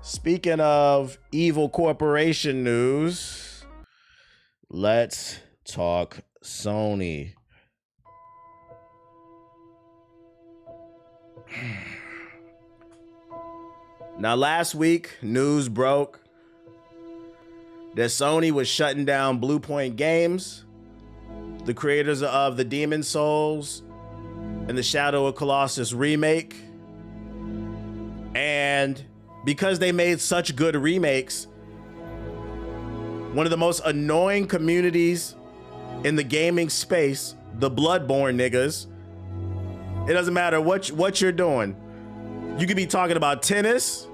Speaking of evil corporation news, let's talk Sony. Now, last week, news broke that Sony was shutting down Bluepoint Games, the creators of the Demon's Souls and the Shadow of Colossus remake. And because they made such good remakes, one of the most annoying communities in the gaming space, the Bloodborne niggas, it doesn't matter what you're doing. You could be talking about tennis,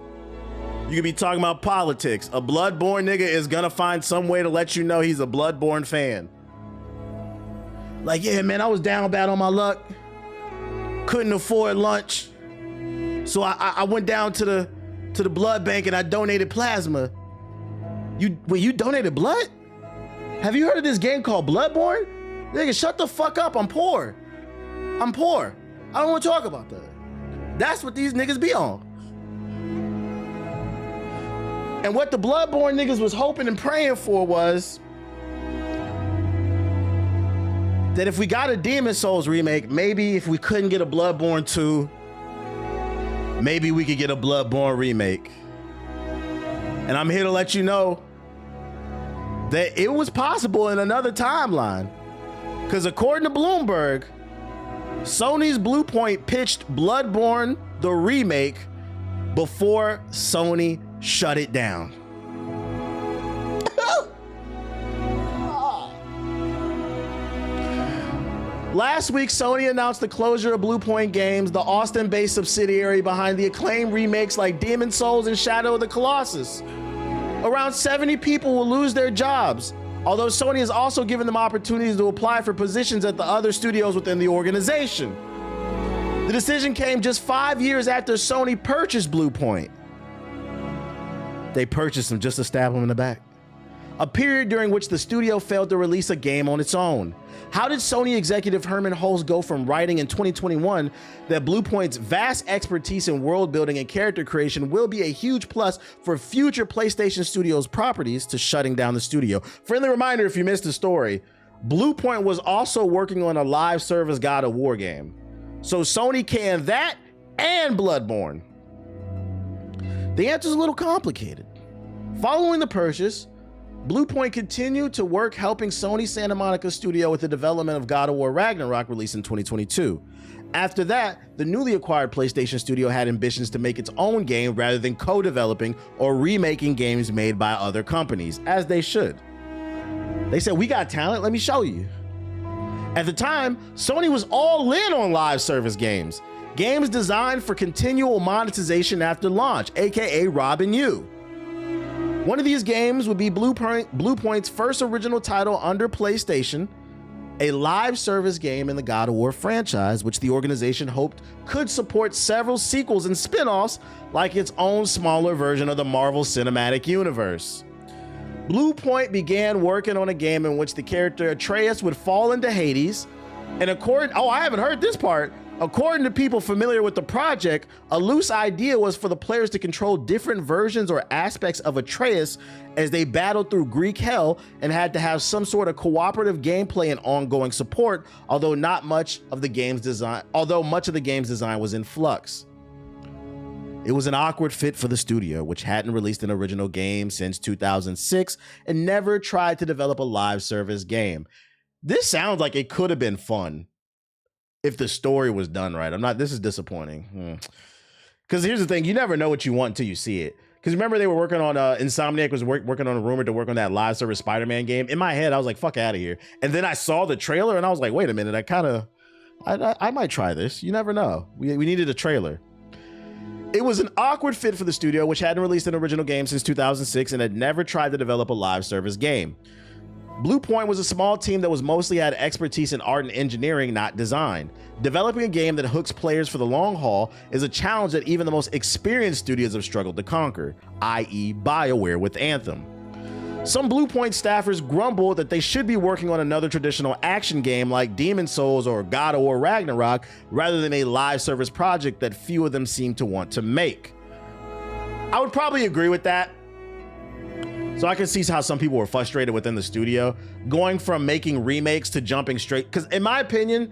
you could be talking about politics. A Bloodborne nigga is gonna find some way to let you know he's a Bloodborne fan. Like, yeah, man, I was down bad on my luck. Couldn't afford lunch. So I went down to the blood bank and I donated plasma. You donated blood? Have you heard of this game called Bloodborne? Nigga, shut the fuck up. I'm poor. I don't want to talk about that. That's what these niggas be on. And what the Bloodborne niggas was hoping and praying for was that if we got a Demon's Souls remake, maybe if we couldn't get a Bloodborne 2, maybe we could get a Bloodborne remake. And I'm here to let you know that it was possible in another timeline. Because according to Bloomberg, Sony's Bluepoint pitched Bloodborne, the remake, before Sony shut it down. Last week, Sony announced the closure of Bluepoint Games, the Austin-based subsidiary behind the acclaimed remakes like Demon's Souls and Shadow of the Colossus. Around 70 people will lose their jobs, although Sony has also given them opportunities to apply for positions at the other studios within the organization. The decision came just 5 years after Sony purchased Bluepoint. They purchased them just to stab them in the back. A period during which the studio failed to release a game on its own. How did Sony executive Herman Hulst go from writing in 2021 that Bluepoint's vast expertise in world building and character creation will be a huge plus for future PlayStation Studios properties to shutting down the studio? Friendly reminder, if you missed the story, Bluepoint was also working on a live service God of War game. So Sony canned that and Bloodborne. The answer's a little complicated. Following the purchase, Bluepoint continued to work helping Sony Santa Monica studio with the development of God of War Ragnarok, released in 2022. After that, the newly acquired PlayStation studio had ambitions to make its own game rather than co-developing or remaking games made by other companies, as they should. They said, we got talent, let me show you. At the time, Sony was all in on live service games. Games designed for continual monetization after launch, aka robbing you. One of these games would be Bluepoint's first original title under PlayStation, a live service game in the God of War franchise, which the organization hoped could support several sequels and spin-offs like its own smaller version of the Marvel Cinematic Universe. Bluepoint began working on a game in which the character Atreus would fall into Hades, and I haven't heard this part. According to people familiar with the project, a loose idea was for the players to control different versions or aspects of Atreus as they battled through Greek hell and had to have some sort of cooperative gameplay and ongoing support, although much of the game's design was in flux. It was an awkward fit for the studio, which hadn't released an original game since 2006 and never tried to develop a live service game. This sounds like it could have been fun if the story was done right. This is disappointing. Because here's the thing, you never know what you want until you see it. Because remember they were working on, Insomniac was working on a rumor to work on that live service Spider-Man game. In my head, I was like, fuck out of here. And then I saw the trailer and I was like, wait a minute, I might try this. You never know. We needed a trailer. It was an awkward fit for the studio, which hadn't released an original game since 2006 and had never tried to develop a live service game. Bluepoint was a small team that was mostly had expertise in art and engineering, not design. Developing a game that hooks players for the long haul is a challenge that even the most experienced studios have struggled to conquer, i.e. BioWare with Anthem. Some Bluepoint staffers grumbled that they should be working on another traditional action game like Demon's Souls or God of War Ragnarok rather than a live service project that few of them seem to want to make. I would probably agree with that. So I can see how some people were frustrated within the studio, going from making remakes to jumping straight. Because in my opinion,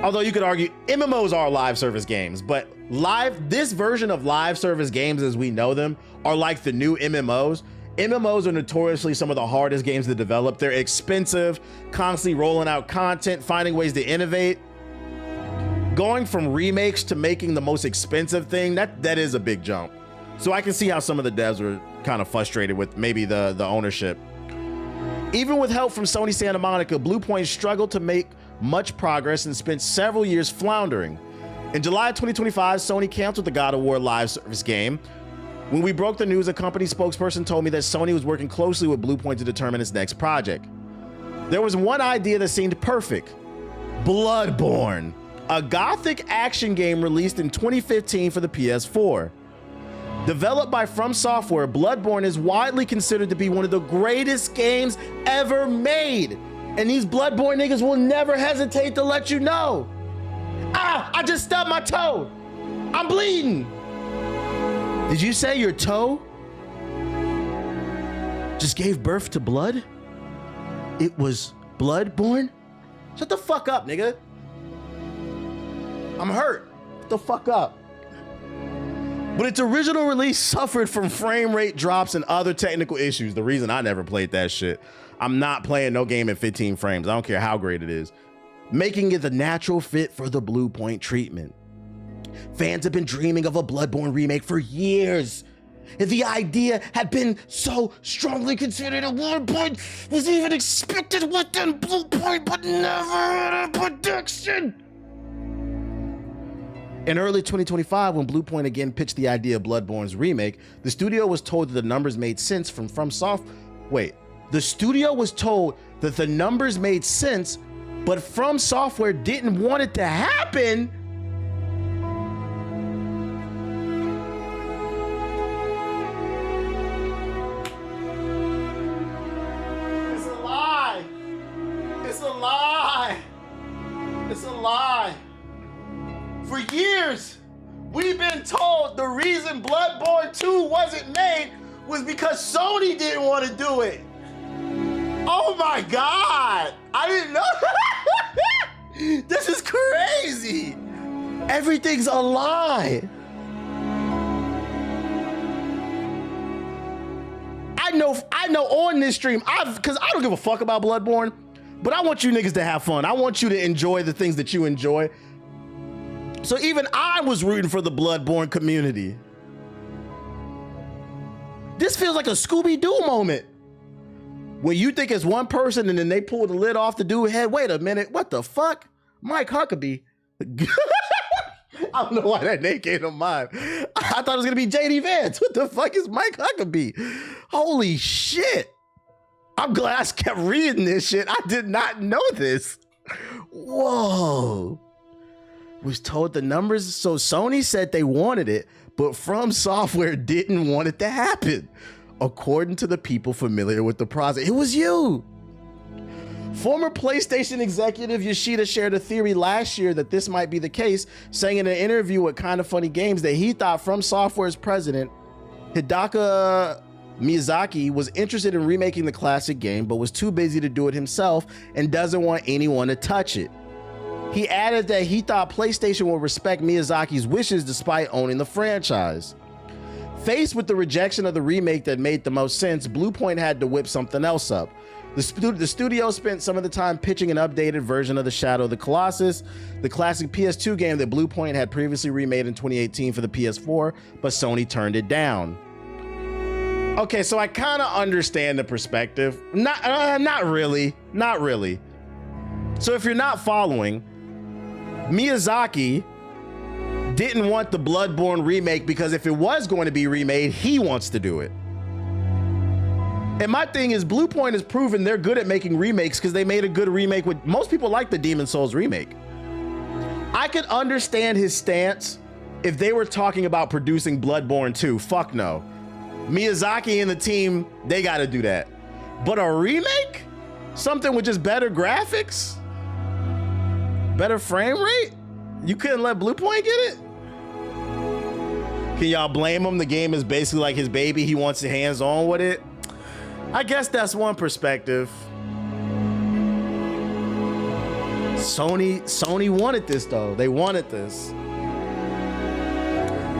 although you could argue MMOs are live service games, but this version of live service games as we know them are like the new MMOs. MMOs are notoriously some of the hardest games to develop. They're expensive, constantly rolling out content, finding ways to innovate. Going from remakes to making the most expensive thing, that is a big jump. So I can see how some of the devs were kind of frustrated with maybe the ownership. Even with help from Sony Santa Monica, Bluepoint struggled to make much progress and spent several years floundering. In July 2025, Sony canceled the God of War live service game. When we broke the news, a company spokesperson told me that Sony was working closely with Bluepoint to determine its next project. There was one idea that seemed perfect: Bloodborne, a gothic action game released in 2015 for the PS4. Developed by From Software, Bloodborne is widely considered to be one of the greatest games ever made. And these Bloodborne niggas will never hesitate to let you know. Ah, I just stubbed my toe. I'm bleeding. Did you say your toe just gave birth to blood? It was Bloodborne? Shut the fuck up, nigga. I'm hurt. Shut the fuck up. But its original release suffered from frame rate drops and other technical issues. The reason I never played that shit. I'm not playing no game at 15 frames. I don't care how great it is. Making it the natural fit for the Bluepoint treatment. Fans have been dreaming of a Bloodborne remake for years. The idea had been so strongly considered at one point was even expected within Bluepoint, but never had a production. In early 2025, when Bluepoint again pitched the idea of Bloodborne's remake, the studio was told that the numbers made sense the studio was told that the numbers made sense, but From Software didn't want it to happen. It's a lie. It's a lie. It's a lie. For years, we've been told the reason Bloodborne 2 wasn't made was because Sony didn't want to do it. Oh my God, I didn't know. This is crazy. Everything's a lie. I know on this stream, because I don't give a fuck about Bloodborne, but I want you niggas to have fun. I want you to enjoy the things that you enjoy. So even I was rooting for the Bloodborne community. This feels like a Scooby-Doo moment. When you think it's one person and then they pull the lid off the dude's head. Wait a minute, what the fuck? Mike Huckabee. I don't know why that name came to mind. I thought it was gonna be JD Vance. What the fuck is Mike Huckabee? Holy shit. I'm glad I kept reading this shit. I did not know this. Whoa. Was told the numbers, so Sony said they wanted it, but From Software didn't want it to happen. According to the people familiar with the project, it was you. Former PlayStation executive Yoshida shared a theory last year that this might be the case, saying in an interview with Kinda Funny Games that he thought From Software's president, Hideki Miyazaki, was interested in remaking the classic game, but was too busy to do it himself and doesn't want anyone to touch it. He added that he thought PlayStation would respect Miyazaki's wishes despite owning the franchise. Faced with the rejection of the remake that made the most sense, Bluepoint had to whip something else up. The studio spent some of the time pitching an updated version of the Shadow of the Colossus, the classic PS2 game that Bluepoint had previously remade in 2018 for the PS4, but Sony turned it down. Okay, so I kind of understand the perspective. Not really. So if you're not following, Miyazaki didn't want the Bloodborne remake because if it was going to be remade, he wants to do it. And my thing is, Bluepoint has proven they're good at making remakes because they made a good remake with, most people like the Demon's Souls remake. I could understand his stance if they were talking about producing Bloodborne 2. Fuck no. Miyazaki and the team, they got to do that. But a remake? Something with just better graphics? Better frame rate? You couldn't let Bluepoint get it? Can y'all blame him? The game is basically like his baby. He wants his hands on with it. I guess that's one perspective. Sony wanted this though. They wanted this.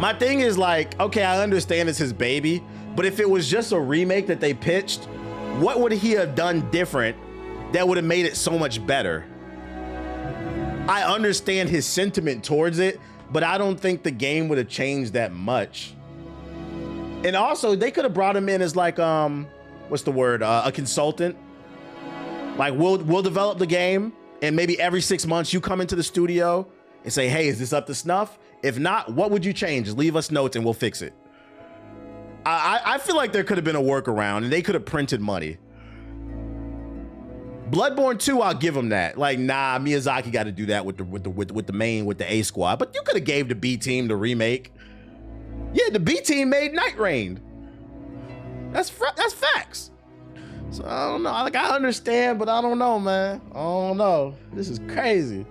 My thing is like, okay, I understand it's his baby, but if it was just a remake that they pitched, what would he have done different that would have made it so much better? I understand his sentiment towards it, but I don't think the game would have changed that much. And also, they could have brought him in as like, what's the word? A consultant. Like, we'll develop the game, and maybe every 6 months you come into the studio and say, hey, is this up to snuff? If not, what would you change? Just leave us notes and we'll fix it. I feel like there could have been a workaround, and they could have printed money. Bloodborne 2, I'll give him that. Like, nah, Miyazaki got to do that with the A squad. But you could have gave the B team the remake. Yeah, the B team made Night Rain. That's facts. So I don't know. Like, I understand, but I don't know, man. I don't know. This is crazy.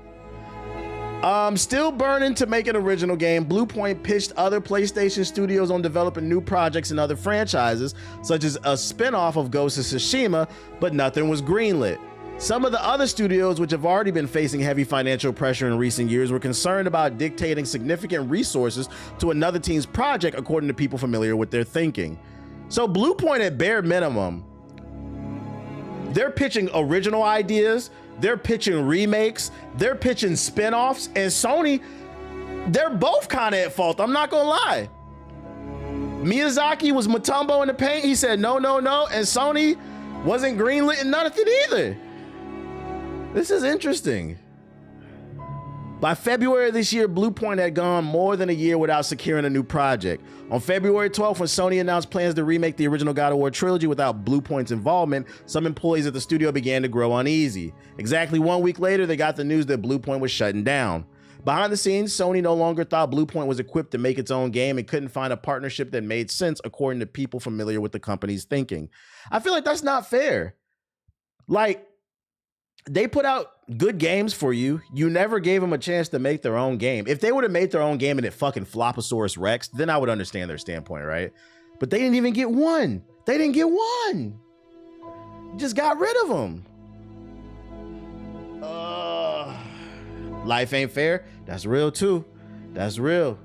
Still burning to make an original game, Bluepoint pitched other PlayStation studios on developing new projects and other franchises, such as a spin-off of Ghost of Tsushima, but nothing was greenlit. Some of the other studios, which have already been facing heavy financial pressure in recent years, were concerned about dictating significant resources to another team's project, according to people familiar with their thinking. So Bluepoint, at bare minimum, they're pitching original ideas, they're pitching remakes, they're pitching spin-offs, and Sony, they're both kind of at fault. I'm not gonna lie. Miyazaki was Mutombo in the paint. He said no, no, no, and Sony wasn't greenlit in nothing either. This is interesting. By February of this year, Bluepoint had gone more than a year without securing a new project. On February 12th, when Sony announced plans to remake the original God of War trilogy without Bluepoint's involvement, some employees at the studio began to grow uneasy. Exactly 1 week later, they got the news that Bluepoint was shutting down. Behind the scenes, Sony no longer thought Bluepoint was equipped to make its own game and couldn't find a partnership that made sense, according to people familiar with the company's thinking. I feel like that's not fair. Like, they put out good games for you. You never gave them a chance to make their own game. If they would have made their own game and it fucking Floposaurus Rex, then I would understand their standpoint, right? But they didn't even get one. They didn't get one. Just got rid of them. Life ain't fair. That's real too. That's real.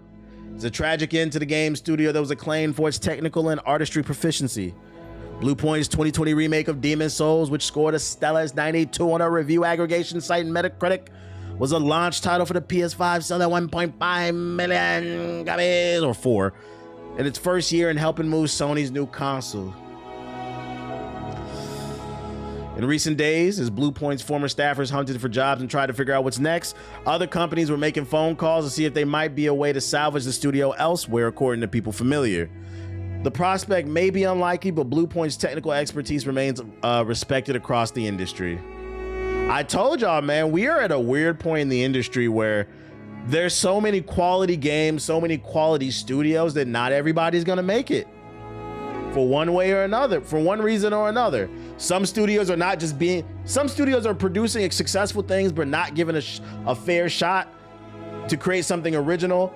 It's a tragic end to the game studio that was acclaimed for its technical and artistry proficiency. Bluepoint's 2020 remake of Demon's Souls, which scored a stellar 92 on a review aggregation site Metacritic, was a launch title for the PS5, selling 1.5 million copies, or 4, in its first year in helping move Sony's new console. In recent days, as Bluepoint's former staffers hunted for jobs and tried to figure out what's next, other companies were making phone calls to see if they might be a way to salvage the studio elsewhere, according to people familiar. The prospect may be unlikely, but Bluepoint's technical expertise remains respected across the industry. I told y'all, man, we are at a weird point in the industry where there's so many quality games, so many quality studios that not everybody's gonna make it. For one way or another, for one reason or another. Some studios are not just being, some studios are producing successful things, but not given a fair shot to create something original.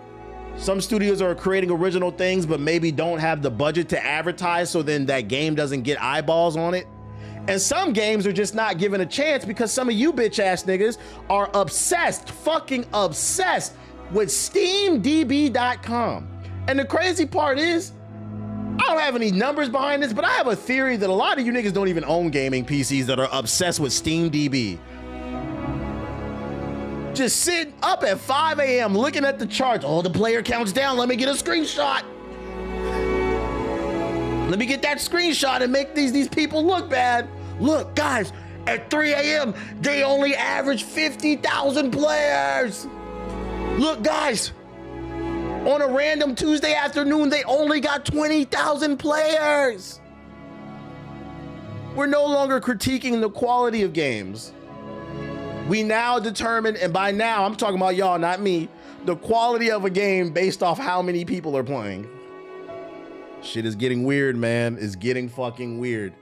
Some studios are creating original things, but maybe don't have the budget to advertise, so then that game doesn't get eyeballs on it. And some games are just not given a chance because some of you bitch ass niggas are obsessed, fucking obsessed with SteamDB.com. And the crazy part is, I don't have any numbers behind this, but I have a theory that a lot of you niggas don't even own gaming PCs that are obsessed with SteamDB. Just sitting up at 5 a.m. looking at the charts. Oh, the player counts down. Let me get a screenshot. Let me get that screenshot and make these people look bad. Look, guys, at 3 a.m., they only average 50,000 players. Look, guys, on a random Tuesday afternoon, they only got 20,000 players. We're no longer critiquing the quality of games. We now determine, and by now, I'm talking about y'all, not me, the quality of a game based off how many people are playing. Shit is getting weird, man. It's getting fucking weird.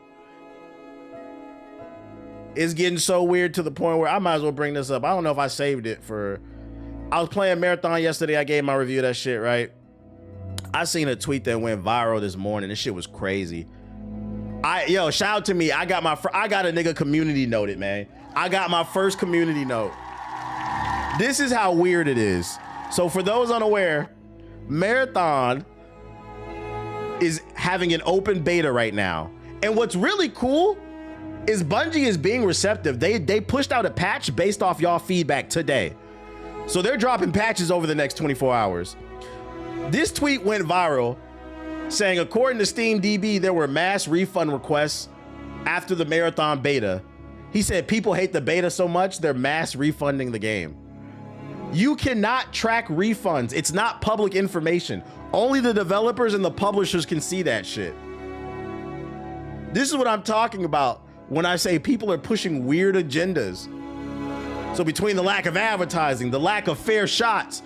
It's getting so weird to the point where I might as well bring this up. I don't know if I saved it for... I was playing Marathon yesterday. I gave my review of that shit, right? I seen a tweet that went viral this morning. This shit was crazy. Yo, shout out to me. I got a nigga community noted, man. I got my first community note. This is how weird it is. So for those unaware, Marathon is having an open beta right now. And what's really cool is Bungie is being receptive. They pushed out a patch based off y'all feedback today. So they're dropping patches over the next 24 hours. This tweet went viral saying, according to Steam DB, there were mass refund requests after the Marathon beta. He said people hate the beta so much, they're mass refunding the game. You cannot track refunds. It's not public information. Only the developers and the publishers can see that shit. This is what I'm talking about when I say people are pushing weird agendas. So between the lack of advertising, the lack of fair shots,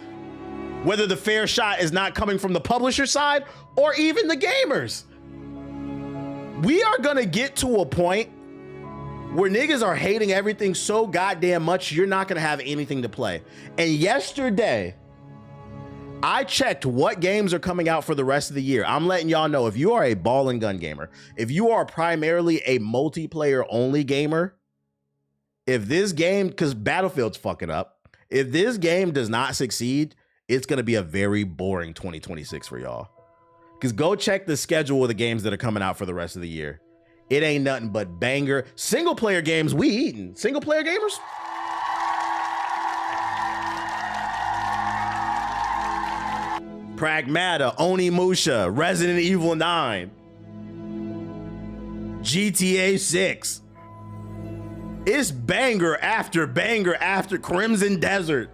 whether the fair shot is not coming from the publisher side or even the gamers, we are gonna get to a point where niggas are hating everything so goddamn much, you're not gonna have anything to play. And yesterday, I checked what games are coming out for the rest of the year. I'm letting y'all know, if you are a ball and gun gamer, if you are primarily a multiplayer only gamer, if this game, because Battlefield's fucking up, if this game does not succeed, it's gonna be a very boring 2026 for y'all. Because go check the schedule of the games that are coming out for the rest of the year. It ain't nothing but banger. Single player games, we eating. Single player gamers? Pragmata, Onimusha, Resident Evil 9, GTA 6. It's banger after banger after Crimson Desert.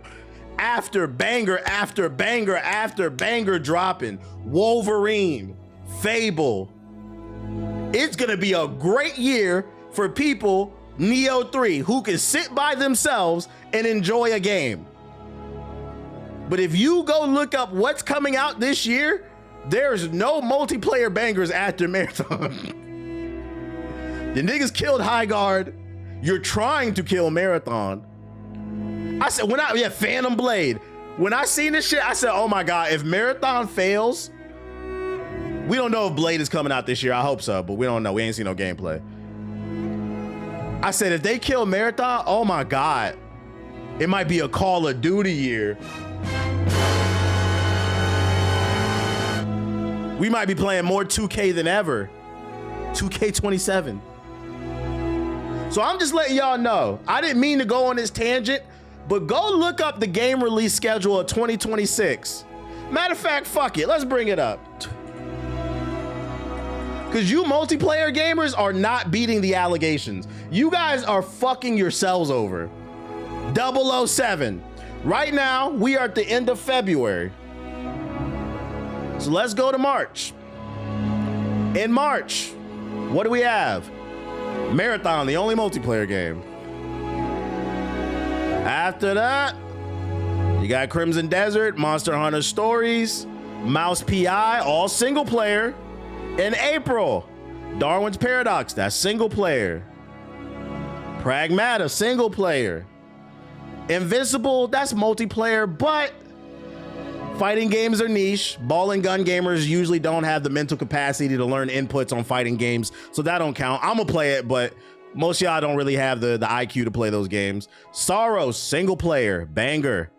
After banger after banger after banger dropping. Wolverine, Fable. It's gonna be a great year for people, Neo 3, who can sit by themselves and enjoy a game. But if you go look up what's coming out this year, there's no multiplayer bangers after Marathon. The niggas killed High Guard. You're trying to kill Marathon. I said, Phantom Blade. When I seen this shit, I said, oh my God, if Marathon fails, we don't know if Blade is coming out this year. I hope so, but we don't know. We ain't seen no gameplay. I said, if they kill Marathon, oh my God, it might be a Call of Duty year. We might be playing more 2K than ever. 2K27. So I'm just letting y'all know. I didn't mean to go on this tangent, but go look up the game release schedule of 2026. Matter of fact, fuck it. Let's bring it up. Because you multiplayer gamers are not beating the allegations. You guys are fucking yourselves over. 007. Right now, we are at the end of February. So let's go to March. In March, what do we have? Marathon, the only multiplayer game. After that, you got Crimson Desert, Monster Hunter Stories, Mouse PI, all single player. In April, Darwin's Paradox, that's single player. Pragmata, single player. Invincible, that's multiplayer, but fighting games are niche. Ball and gun gamers usually don't have the mental capacity to learn inputs on fighting games, so that don't count. I'm gonna play it, but most of y'all don't really have the IQ to play those games. Sorrow, single player, banger.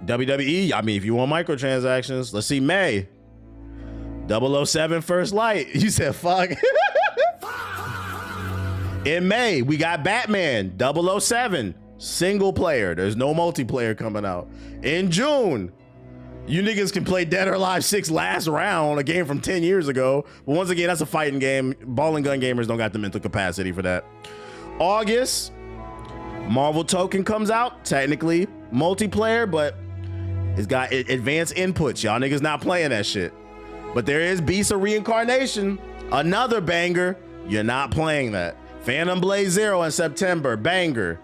WWE, I mean, if you want microtransactions, let's see, May. 007 First Light. You said fuck. In May, we got Batman 007, single player. There's no multiplayer coming out. In June, you niggas can play Dead or Alive 6 Last Round, a game from 10 years ago. But once again, that's a fighting game. Ball and gun gamers don't got the mental capacity for that. August, Marvel Token comes out, technically multiplayer, but it's got advanced inputs. Y'all niggas not playing that shit. But there is Beast of Reincarnation, another banger. You're not playing that. Phantom Blade Zero in September, banger.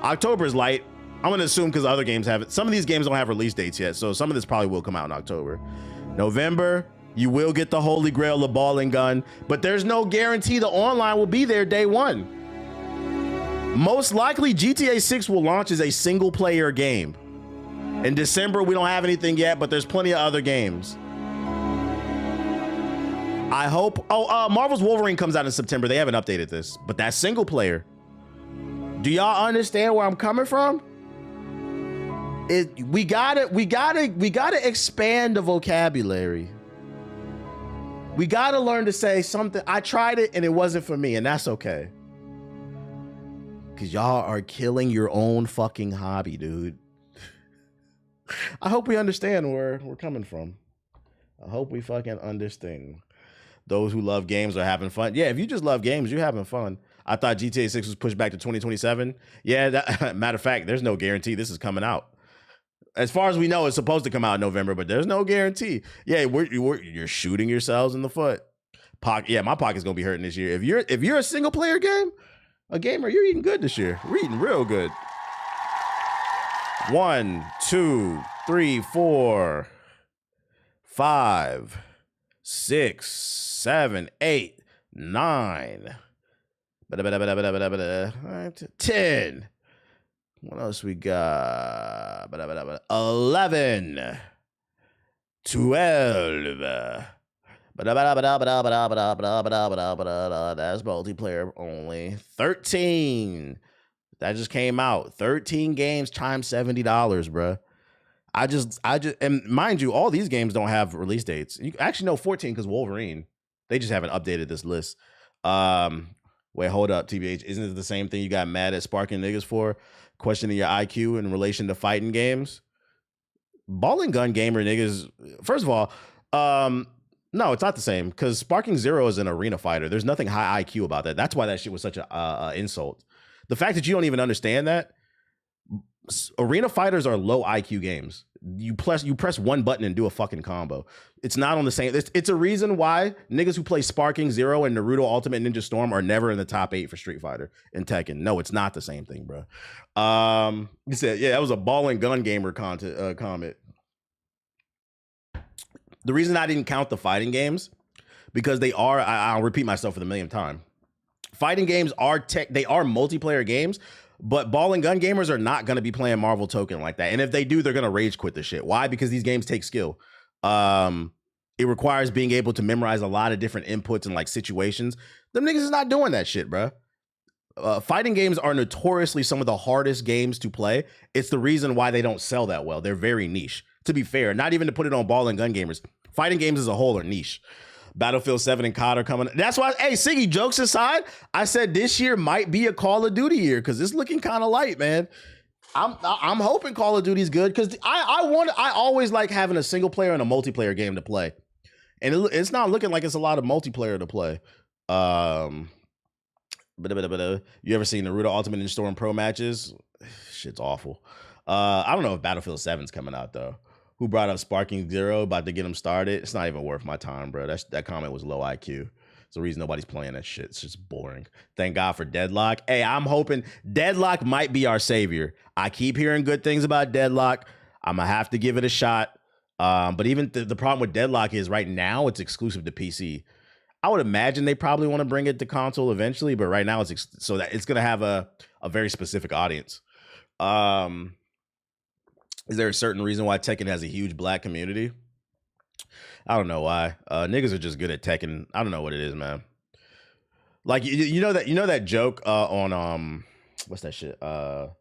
October's light. I'm gonna assume because other games have it. Some of these games don't have release dates yet, so some of this probably will come out in October. November, you will get the Holy Grail of Ball and Gun, but there's no guarantee the online will be there day one. Most likely, GTA 6 will launch as a single player game. In December, we don't have anything yet, but there's plenty of other games. I hope. Oh, Marvel's Wolverine comes out in September. They haven't updated this, but that's single player. Do y'all understand where I'm coming from? We gotta expand the vocabulary. We gotta learn to say something. I tried it and it wasn't for me, and that's okay. Cause y'all are killing your own fucking hobby, dude. I hope we understand where we're coming from. I hope we fucking understand. Those who love games are having fun. Yeah, if you just love games, you're having fun. I thought GTA 6 was pushed back to 2027. Yeah, matter of fact, there's no guarantee this is coming out. As far as we know, it's supposed to come out in November, but there's no guarantee. Yeah, you're shooting yourselves in the foot. Yeah, my pocket's gonna be hurting this year. If you're a single player gamer, you're eating good this year. We're eating real good. 1, 2, 3, 4, 5, 6, 7, 8, 9, 10. What else we got? 11, 12. That's multiplayer only. 13. That just came out. 13 games times $70, bruh. I just, and mind you, all these games don't have release dates. You actually know 14 because Wolverine. They just haven't updated this list. Wait, hold up, TBH. Isn't it the same thing you got mad at sparking niggas for? Questioning your IQ in relation to fighting games? Ball and gun gamer niggas, first of all, no, it's not the same because Sparking Zero is an arena fighter. There's nothing high IQ about that. That's why that shit was such a insult. The fact that you don't even understand that, arena fighters are low IQ games. You press one button and do a fucking combo. It's not on the same. It's a reason why niggas who play Sparking Zero and Naruto Ultimate Ninja Storm are never in the top 8 for Street Fighter and Tekken. No, it's not the same thing, bro. He said, yeah, that was a ball and gun gamer comment. The reason I didn't count the fighting games because they are. I'll repeat myself for the millionth time. Fighting games are they are multiplayer games. But ball and gun gamers are not going to be playing Marvel Token like that. And if they do, they're going to rage quit the shit. Why? Because these games take skill. It requires being able to memorize a lot of different inputs and like situations. Them niggas is not doing that shit, bro. Fighting games are notoriously some of the hardest games to play. It's the reason why they don't sell that well. They're very niche. To be fair, not even to put it on ball and gun gamers. Fighting games as a whole are niche. Battlefield 7 and COD are coming. That's why, hey, Siggy, jokes aside, I said this year might be a Call of Duty year because it's looking kind of light, man. I'm hoping Call of Duty's good because I always like having a single player and a multiplayer game to play. And it's not looking like it's a lot of multiplayer to play. You ever seen Naruto Ultimate Ninja Storm Pro matches? Shit's awful. I don't know if Battlefield 7's coming out though. Who brought up Sparking Zero, about to get him started? It's not even worth my time, bro. That comment was low IQ. It's the reason nobody's playing that shit. It's just boring. Thank God for Deadlock. Hey, I'm hoping Deadlock might be our savior. I keep hearing good things about Deadlock. I'm going to have to give it a shot. But even the problem with Deadlock is right now it's exclusive to PC. I would imagine they probably want to bring it to console eventually, but right now it's so that it's going to have a very specific audience. Is there a certain reason why Tekken has a huge black community? I don't know why. Niggas are just good at Tekken. I don't know what it is, man. Like you know that joke on what's that shit? The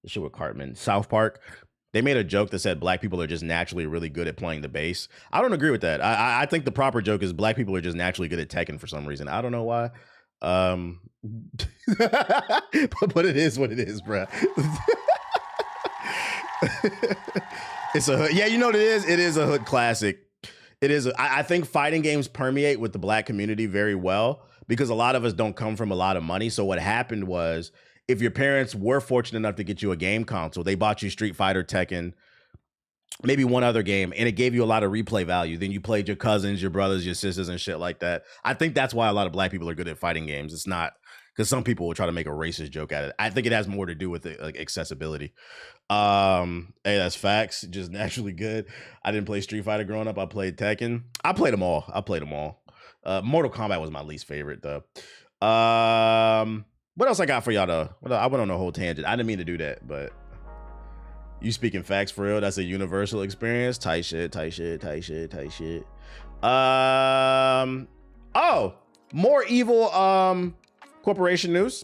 shit with Cartman, South Park. They made a joke that said black people are just naturally really good at playing the bass. I don't agree with that. I think the proper joke is black people are just naturally good at Tekken for some reason. I don't know why. But it is what it is, bro. It's a hood. Yeah, you know what it is? It is a hood classic. It is. I think fighting games permeate with the black community very well because a lot of us don't come from a lot of money. So what happened was if your parents were fortunate enough to get you a game console, they bought you Street Fighter, Tekken, maybe one other game, and it gave you a lot of replay value. Then you played your cousins, your brothers, your sisters, and shit like that. I think that's why a lot of black people are good at fighting games. It's not because some people will try to make a racist joke at it. I think it has more to do with it, like accessibility. Hey, that's facts. Just naturally good. I didn't play Street Fighter growing up. I played Tekken. I played them all. Mortal Kombat was my least favorite though. What else I got for y'all though? I went on a whole tangent. I didn't mean to do that, but you speaking facts for real? That's a universal experience. Tight shit. Oh, more evil corporation news.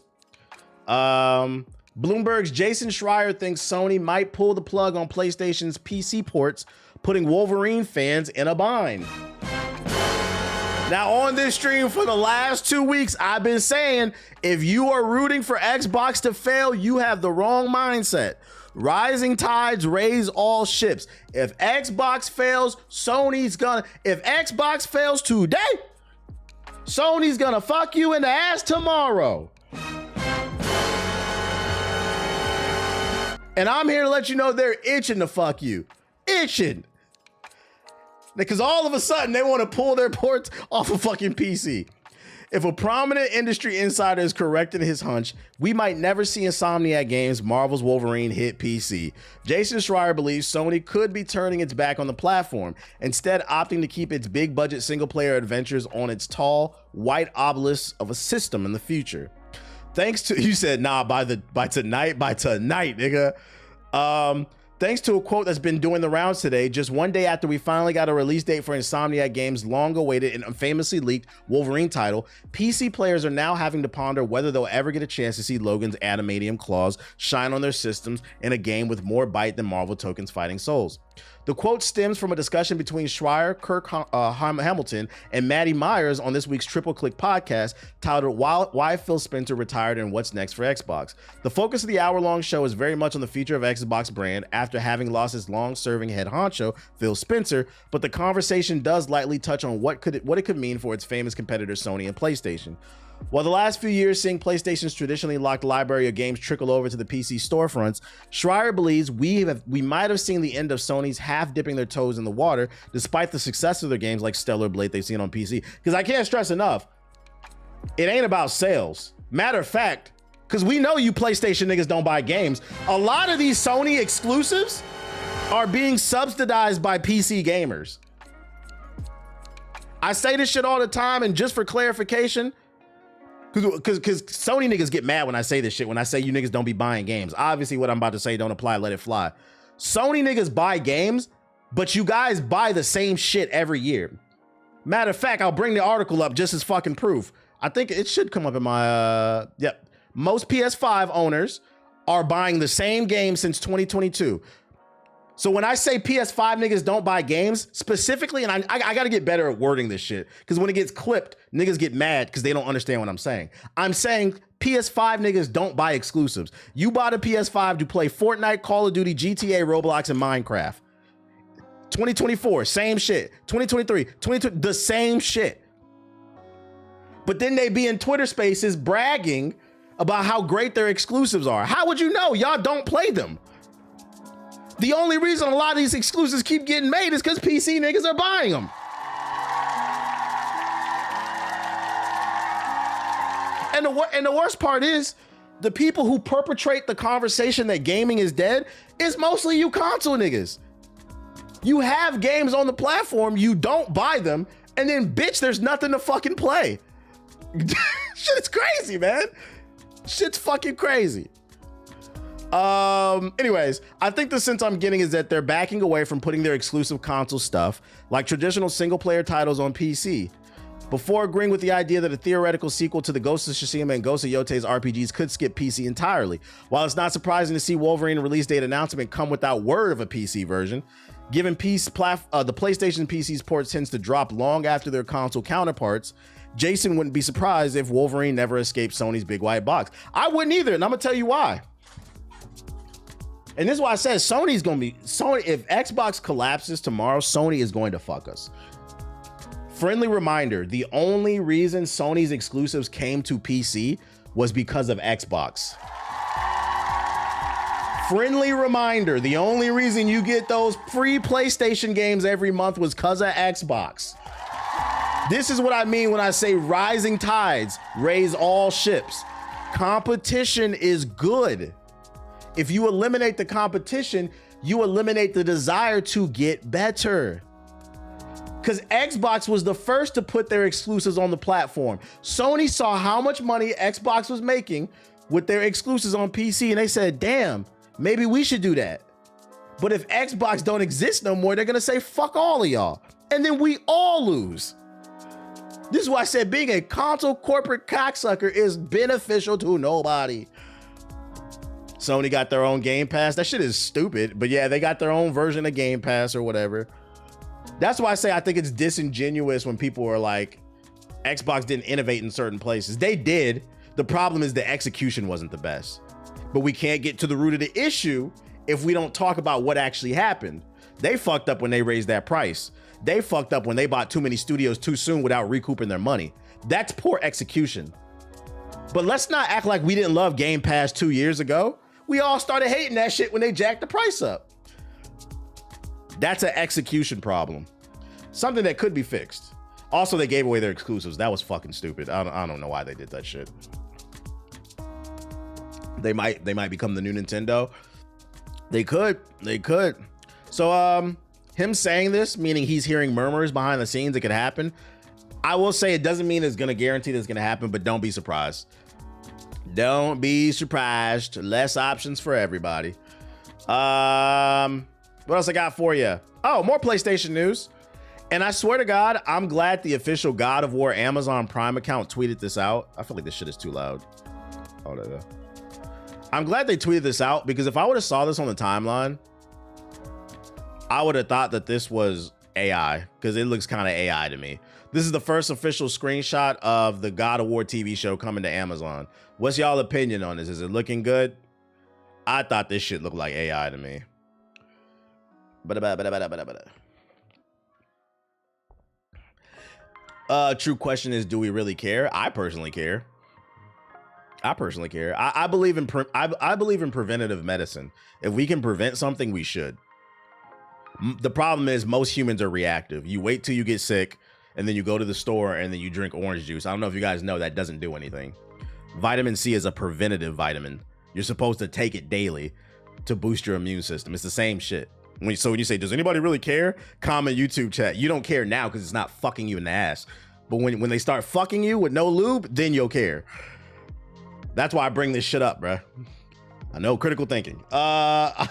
Bloomberg's Jason Schreier thinks Sony might pull the plug on PlayStation's PC ports, putting Wolverine fans in a bind. Now, on this stream for the last 2 weeks, I've been saying, if you are rooting for Xbox to fail, you have the wrong mindset. Rising tides raise all ships. If Xbox fails, Sony's gonna... If Xbox fails today, Sony's gonna fuck you in the ass tomorrow. And I'm here to let you know they're itching to fuck you. Itching. Because all of a sudden, they want to pull their ports off a fucking PC. If a prominent industry insider is correct in his hunch, we might never see Insomniac Games' Marvel's Wolverine hit PC. Jason Schreier believes Sony could be turning its back on the platform, instead opting to keep its big-budget single-player adventures on its tall, white obelisk of a system in the future. Thanks to, you said, nah, by tonight, nigga. Thanks to a quote that's been doing the rounds today, just one day after we finally got a release date for Insomniac Games' long-awaited and famously leaked Wolverine title, PC players are now having to ponder whether they'll ever get a chance to see Logan's adamantium claws shine on their systems in a game with more bite than Marvel Tokens Fighting Souls. The quote stems from a discussion between Schreier, Kirk Hamilton, and Maddie Myers on this week's Triple Click podcast titled Why Phil Spencer Retired and What's Next for Xbox. The focus of the hour-long show is very much on the future of Xbox brand after having lost its long-serving head honcho, Phil Spencer, but the conversation does lightly touch on what it could mean for its famous competitors Sony and PlayStation. While the last few years seeing PlayStation's traditionally locked library of games trickle over to the PC storefronts, Schreier believes we might have seen the end of Sony's half dipping their toes in the water, despite the success of their games like Stellar Blade they've seen on PC. Because I can't stress enough, it ain't about sales. Matter of fact, because we know you PlayStation niggas don't buy games, a lot of these Sony exclusives are being subsidized by PC gamers. I say this shit all the time, and just for clarification, because Sony niggas get mad when I say this shit, when I say you niggas don't be buying games. Obviously, what I'm about to say don't apply, let it fly. Sony niggas buy games, but you guys buy the same shit every year. Matter of fact, I'll bring the article up just as fucking proof. I think it should come up in my, yep. Most PS5 owners are buying the same game since 2022. So when I say PS5 niggas don't buy games, specifically, and I gotta get better at wording this shit, because when it gets clipped, niggas get mad because they don't understand what I'm saying. I'm saying PS5 niggas don't buy exclusives. You bought a PS5 to play Fortnite, Call of Duty, GTA, Roblox, and Minecraft. 2024, same shit. 2023, 2020, the same shit. But then they be in Twitter spaces bragging about how great their exclusives are. How would you know? Y'all don't play them. The only reason a lot of these exclusives keep getting made is because PC niggas are buying them. And the worst part is, the people who perpetrate the conversation that gaming is dead is mostly you console niggas. You have games on the platform, you don't buy them, and then bitch, there's nothing to fucking play. Shit's crazy, man. Shit's fucking crazy. Anyways, I think the sense I'm getting is that they're backing away from putting their exclusive console stuff, like traditional single-player titles, on PC, before agreeing with the idea that a theoretical sequel to the Ghost of Tsushima and Ghost of Yote's RPGs could skip PC entirely. While it's not surprising to see Wolverine release date announcement come without word of a PC version, given the PlayStation PC's ports tends to drop long after their console counterparts, Jason wouldn't be surprised if Wolverine never escaped Sony's big white box. I wouldn't either, and I'm gonna tell you why. And this is why I said Sony's gonna be, if Xbox collapses tomorrow, Sony is going to fuck us. Friendly reminder, the only reason Sony's exclusives came to PC was because of Xbox. Friendly reminder, the only reason you get those free PlayStation games every month was because of Xbox. This is what I mean when I say rising tides raise all ships. Competition is good. If you eliminate the competition, you eliminate the desire to get better. Because Xbox was the first to put their exclusives on the platform. Sony saw how much money Xbox was making with their exclusives on PC, and they said, damn, maybe we should do that. But if Xbox don't exist no more, they're gonna say, fuck all of y'all. And then we all lose. This is why I said being a console corporate cocksucker is beneficial to nobody. Sony got their own Game Pass. That shit is stupid, but yeah, they got their own version of Game Pass or whatever. That's why I say I think it's disingenuous when people are like, Xbox didn't innovate in certain places. They did. The problem is the execution wasn't the best. But we can't get to the root of the issue if we don't talk about what actually happened. They fucked up when they raised that price. They fucked up when they bought too many studios too soon without recouping their money. That's poor execution. But let's not act like we didn't love Game Pass 2 years ago. We all started hating that shit when they jacked the price up. That's an execution problem. Something that could be fixed. Also, they gave away their exclusives. That was fucking stupid. I don't know why they did that shit. They might become the new Nintendo. They could. So him saying this, meaning he's hearing murmurs behind the scenes, it could happen. I will say it doesn't mean it's gonna guarantee that it's gonna happen, but don't be surprised. Don't be surprised. Less options for everybody. What else I got for you? Oh, more PlayStation news. And I swear to God, I'm glad the official God of War Amazon Prime account tweeted this out. I feel like this shit is too loud. Oh, no. I'm glad they tweeted this out because if I would have saw this on the timeline, I would have thought that this was AI because it looks kind of AI to me. This is the first official screenshot of the God of War TV show coming to Amazon. What's y'all opinion on this? Is it looking good? I thought this shit looked like AI to me. True question is, do we really care? I personally care. I believe in preventative medicine. If we can prevent something, we should. The problem is most humans are reactive. You wait till you get sick and then you go to the store and then you drink orange juice. I don't know if you guys know that doesn't do anything. Vitamin C is a preventative vitamin. You're supposed to take it daily to boost your immune system. It's the same shit. So when you say, does anybody really care? Comment YouTube chat. You don't care now because it's not fucking you in the ass. But when they start fucking you with no lube, then you'll care. That's why I bring this shit up, bruh. I know, critical thinking. I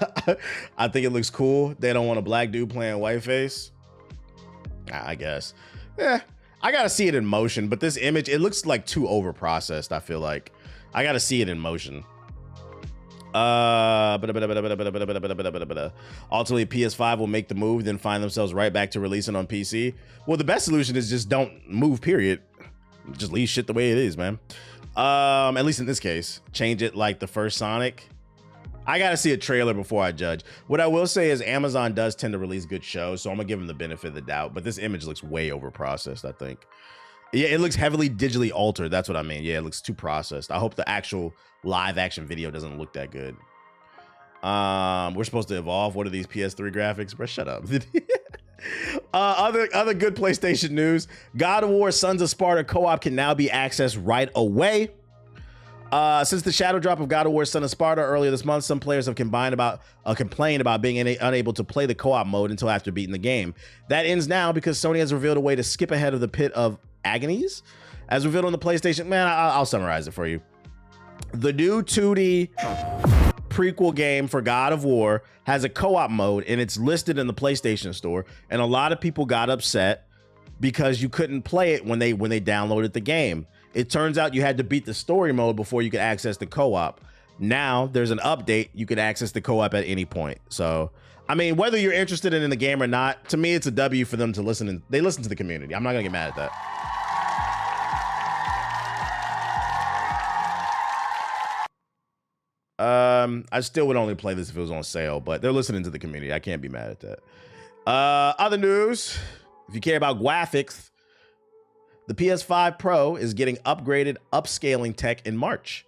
think it looks cool. They don't want a black dude playing whiteface. I guess. Yeah, I gotta see it in motion. But this image, it looks like too over processed. I feel like I gotta see it in motion. Ultimately, PS5 will make the move, then find themselves right back to releasing on PC. Well, the best solution is just don't move, period. Just leave shit the way it is, man. At least in this case, change it like the first Sonic. I gotta see a trailer before I judge. What I will say is Amazon does tend to release good shows, so I'm gonna give them the benefit of the doubt, but this image looks way over processed, I think. Yeah, it looks heavily digitally altered. That's what I mean. Yeah, it looks too processed. I hope the actual live action video doesn't look that good. We're supposed to evolve. What are these PS3 graphics? Bro, shut up. Other good PlayStation news. God of War Sons of Sparta co-op can now be accessed right away. Since the shadow drop of God of War Son of Sparta earlier this month, some players have complained about being unable to play the co-op mode until after beating the game. That ends now because Sony has revealed a way to skip ahead of the pit of agonies. As revealed on the PlayStation, man, I'll summarize it for you. The new 2D prequel game for God of War has a co-op mode and it's listed in the PlayStation Store, and a lot of people got upset because you couldn't play it when they downloaded the game. It turns out you had to beat the story mode before you could access the co-op. Now there's an update, you can access the co-op at any point. So I mean, whether you're interested in the game or not, to me it's a W for them to listen, and they listen to the community. I'm not gonna get mad at that. I still would only play this if it was on sale, but they're listening to the community. I can't be mad at that. Other news, if you care about graphics, the PS5 Pro is getting upgraded upscaling tech in March.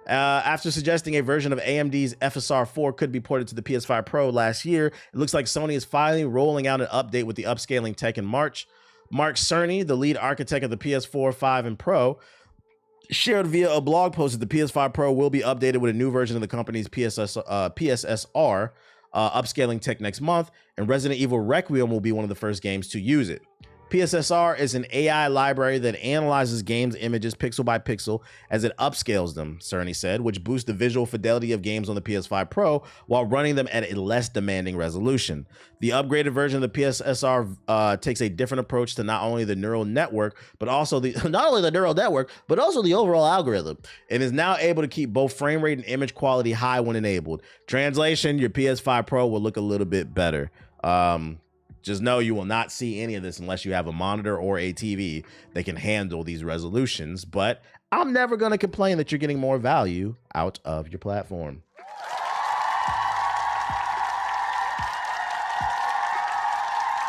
After suggesting a version of AMD's FSR 4 could be ported to the PS5 Pro last year, it looks like Sony is finally rolling out an update with the upscaling tech in March. Mark Cerny, the lead architect of the PS4, 5, and Pro, shared via a blog post that the PS5 Pro will be updated with a new version of the company's PSSR upscaling tech next month, and Resident Evil Requiem will be one of the first games to use it. PSSR is an AI library that analyzes games images pixel by pixel as it upscales them, Cerny said, which boosts the visual fidelity of games on the PS5 Pro while running them at a less demanding resolution. The upgraded version of the PSSR takes a different approach to not only the neural network, but also the overall algorithm, and is now able to keep both frame rate and image quality high when enabled. Translation, your PS5 Pro will look a little bit better. Just know you will not see any of this unless you have a monitor or a TV that can handle these resolutions, but I'm never going to complain that you're getting more value out of your platform.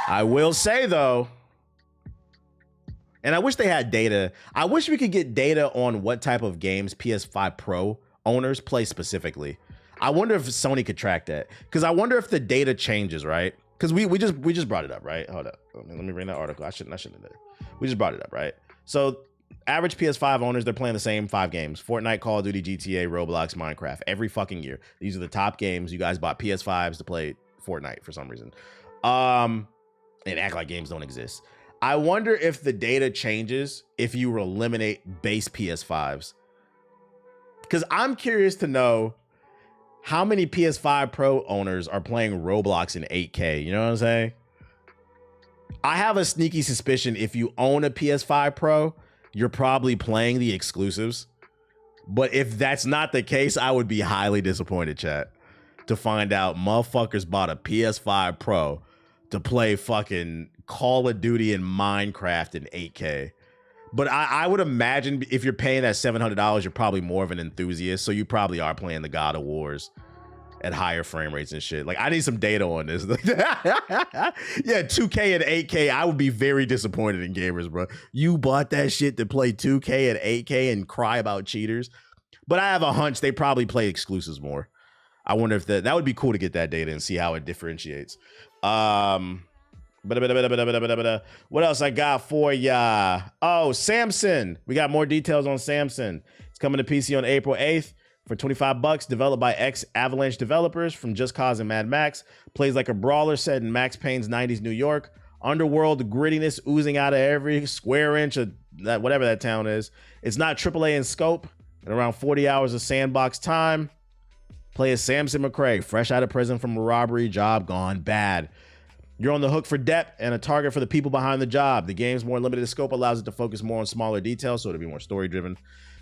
I will say, though, and I wish they had data. I wish we could get data on what type of games PS5 Pro owners play specifically. I wonder if Sony could track that, because I wonder if the data changes, right? Because we just brought it up, right? Hold up. Let me bring that article. I shouldn't have done it. We just brought it up, right? So average PS5 owners, they're playing the same 5 games: Fortnite, Call of Duty, GTA, Roblox, Minecraft, every fucking year. These are the top games. You guys bought PS5s to play Fortnite for some reason. And act like games don't exist. I wonder if the data changes if you eliminate base PS5s. Because I'm curious to know how many PS5 Pro owners are playing Roblox in 8K? You know what I'm saying? I have a sneaky suspicion if you own a PS5 Pro, you're probably playing the exclusives. But if that's not the case, I would be highly disappointed, chat, to find out motherfuckers bought a PS5 Pro to play fucking Call of Duty and Minecraft in 8K. But I would imagine if you're paying that $700, you're probably more of an enthusiast. So you probably are playing the God of Wars at higher frame rates and shit. Like, I need some data on this. Yeah, 2K and 8K. I would be very disappointed in gamers, bro. You bought that shit to play 2K and 8K and cry about cheaters. But I have a hunch they probably play exclusives more. I wonder if that would be cool to get that data and see how it differentiates. What else I got for ya? Oh, Samson. We got more details on Samson. It's coming to PC on April 8th for $25, developed by ex-Avalanche developers from Just Cause and Mad Max. Plays like a brawler set in Max Payne's 90s New York. Underworld grittiness oozing out of every square inch of that, whatever that town is. It's not AAA in scope, and around 40 hours of sandbox time. Play as Samson McRae, fresh out of prison from a robbery job gone bad. You're on the hook for depth and a target for the people behind the job. The game's more limited scope allows it to focus more on smaller details, so it'll be more story-driven.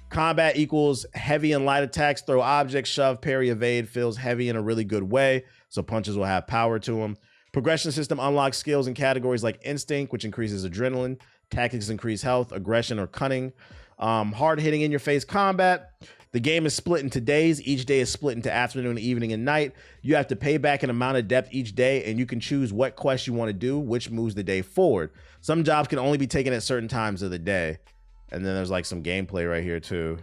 Combat equals heavy and light attacks, throw objects, shove, parry, evade, feels heavy in a really good way, so punches will have power to them. Progression system unlocks skills in categories like instinct, which increases adrenaline, tactics increase health, aggression, or cunning. Hard-hitting in-your-face combat. The game is split into days. Each day is split into afternoon, evening, and night. You have to pay back an amount of depth each day, and you can choose what quest you want to do, which moves the day forward. Some jobs can only be taken at certain times of the day. And then there's like some gameplay right here too.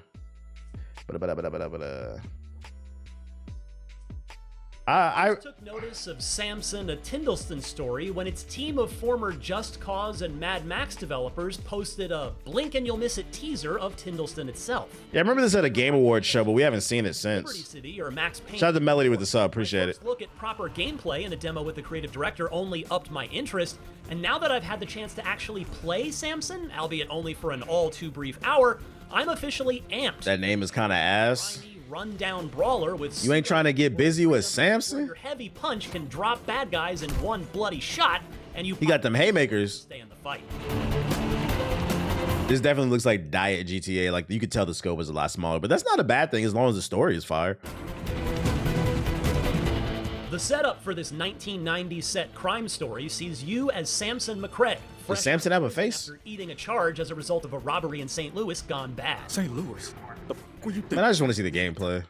I took notice of Samson, a Tindleston story, when its team of former Just Cause and Mad Max developers posted a blink and you'll miss it teaser of Tindleston itself. Yeah, I remember this at a Game Awards show, but we haven't seen it since. Liberty City or Max Payne. Shout out to Melody with the sub, appreciate it. Look at proper gameplay in a demo with the creative director only upped my interest, and now that I've had the chance to actually play Samson, albeit only for an all too brief hour, I'm officially amped. That name is kind of ass. Rundown brawler with you ain't trying to get busy with Samson? Your heavy punch can drop bad guys in one bloody shot, and you he got them haymakers. Stay in the fight. This definitely looks like Diet GTA. Like, you could tell the scope is a lot smaller, but that's not a bad thing as long as the story is fire. The setup for this 1990s set crime story sees you as Samson McRae. Does Samson have a face? After eating a charge as a result of a robbery in St. Louis gone bad. St. Louis? What you think? Man, I just want to see the gameplay.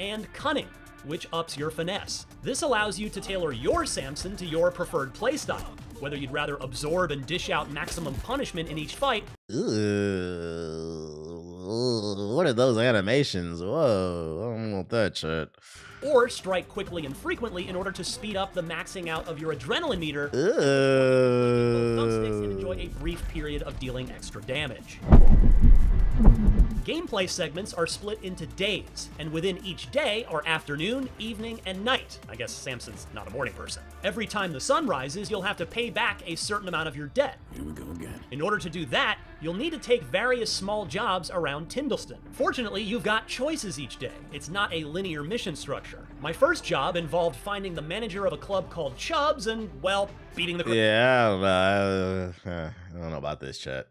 And cunning, which ups your finesse. This allows you to tailor your Samson to your preferred playstyle, whether you'd rather absorb and dish out maximum punishment in each fight. Ooh, what are those animations? Whoa, I don't want that shit. Or strike quickly and frequently in order to speed up the maxing out of your adrenaline meter. Thumbsticks and enjoy a brief period of dealing extra damage. Gameplay segments are split into days, and within each day are afternoon, evening, and night. I guess Samson's not a morning person. Every time the sun rises, you'll have to pay back a certain amount of your debt. Here we go again. In order to do that, you'll need to take various small jobs around Tyndallston. Fortunately, you've got choices each day. It's not a linear mission structure. My first job involved finding the manager of a club called Chubbs and, well, beating the... Yeah, I don't know about this, chat.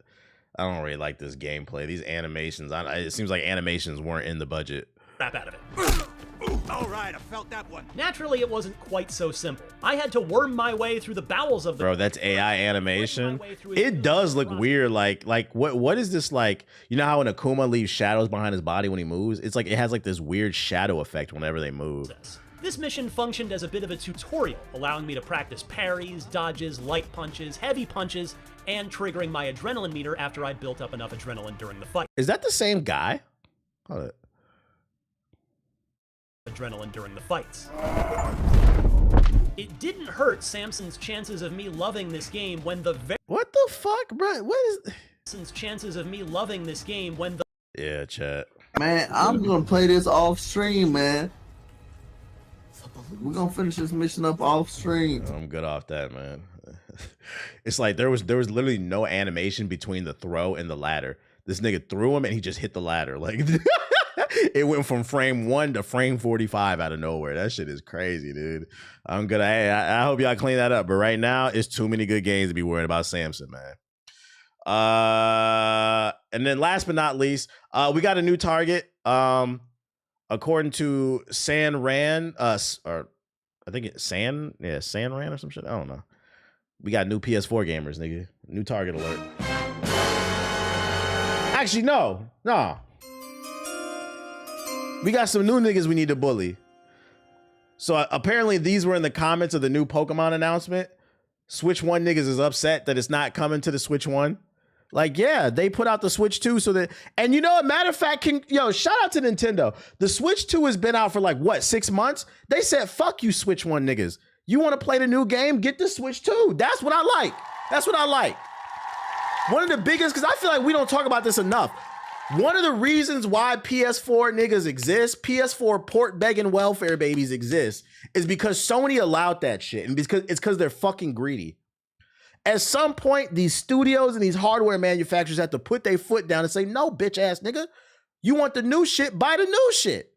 I don't really like this gameplay. These animations, it seems like animations weren't in the budget. crap out of it. All right, I felt that one. Naturally, it wasn't quite so simple. I had to worm my way through the bowels of the... Bro, that's AI animation. It does look weird. Like what is this like? You know how when Akuma leaves shadows behind his body when he moves? It's like it has like this weird shadow effect whenever they move. This mission functioned as a bit of a tutorial, allowing me to practice parries, dodges, light punches, heavy punches, and triggering my adrenaline meter after I built up enough adrenaline during the fight. Is that the same guy? Hold it. Adrenaline during the fights. It didn't hurt Samson's chances of me loving this game when the What the fuck, bro? What is Samson's chances of me loving this game when the... Yeah, chat. Man, I'm gonna play this off stream, man. We're gonna finish this mission up off stream. I'm good off that, man. It's like there was literally no animation between the throw and the ladder. This nigga threw him and he just hit the ladder. Like it went from frame 1 to frame 45 out of nowhere. That shit is crazy, dude. I'm gonna I hope y'all clean that up. But right now, it's too many good games to be worried about Samson, man. And then last but not least, we got a new target. According to San Ran, or I think it's San Ran or some shit. I don't know. We got new PS4 gamers, nigga. New target alert. Actually, no. We got some new niggas we need to bully. So apparently these were in the comments of the new Pokemon announcement. Switch 1 niggas is upset that it's not coming to the Switch 1. Like, yeah, they put out the Switch 2 so that, and you know, a matter of fact, shout out to Nintendo. The Switch 2 has been out for like, what, 6 months? They said, fuck you, Switch 1 niggas. You want to play the new game? Get the Switch 2. That's what I like. That's what I like. One of the biggest, because I feel like we don't talk about this enough. One of the reasons why PS4 niggas exist, PS4 port begging welfare babies exist, is because Sony allowed that shit. And because they're fucking greedy. At some point, these studios and these hardware manufacturers have to put their foot down and say, no, bitch ass nigga, you want the new shit, buy the new shit.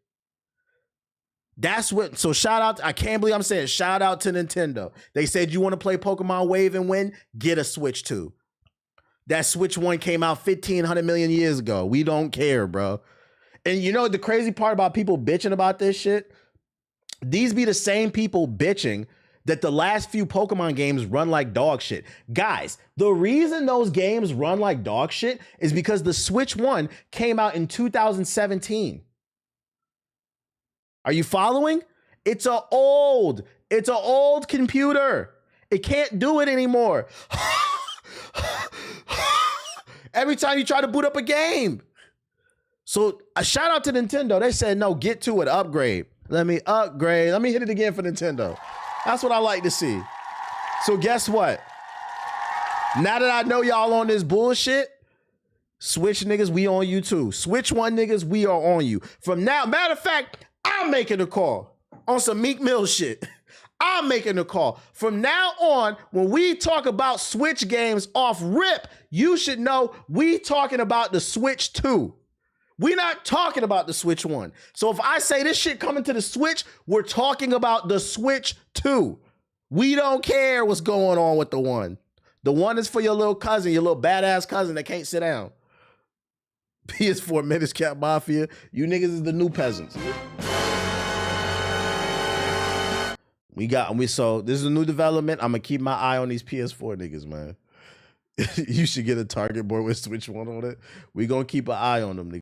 That's what, so shout out, I can't believe I'm saying shout out to Nintendo. They said you want to play Pokemon Wave and win, get a Switch 2. That Switch 1 came out 1,500 million years ago. We don't care, bro. And you know the crazy part about people bitching about this shit? These be the same people bitching that the last few Pokemon games run like dog shit. Guys, the reason those games run like dog shit is because the Switch 1 came out in 2017. Are you following? It's an old computer. It can't do it anymore. Every time you try to boot up a game. So a shout out to Nintendo. They said, no, get to it, upgrade. Let me upgrade. Let me hit it again for Nintendo. That's what I like to see. So guess what? Now that I know y'all on this bullshit, Switch niggas, we on you too. Switch 1 niggas, we are on you. From now, matter of fact, I'm making a call on some Meek Mill shit. I'm making a call. From now on, when we talk about Switch games off rip, you should know we talking about the Switch 2. We're not talking about the Switch 1. So if I say this shit coming to the Switch, we're talking about the Switch 2. We don't care what's going on with the 1. The 1 is for your little cousin, your little badass cousin that can't sit down. PS4 Menace Cap Mafia, you niggas is the new peasants. So this is a new development. I'm gonna keep my eye on these PS4 niggas, man. You should get a target board with Switch 1 on it. We gonna keep an eye on them niggas.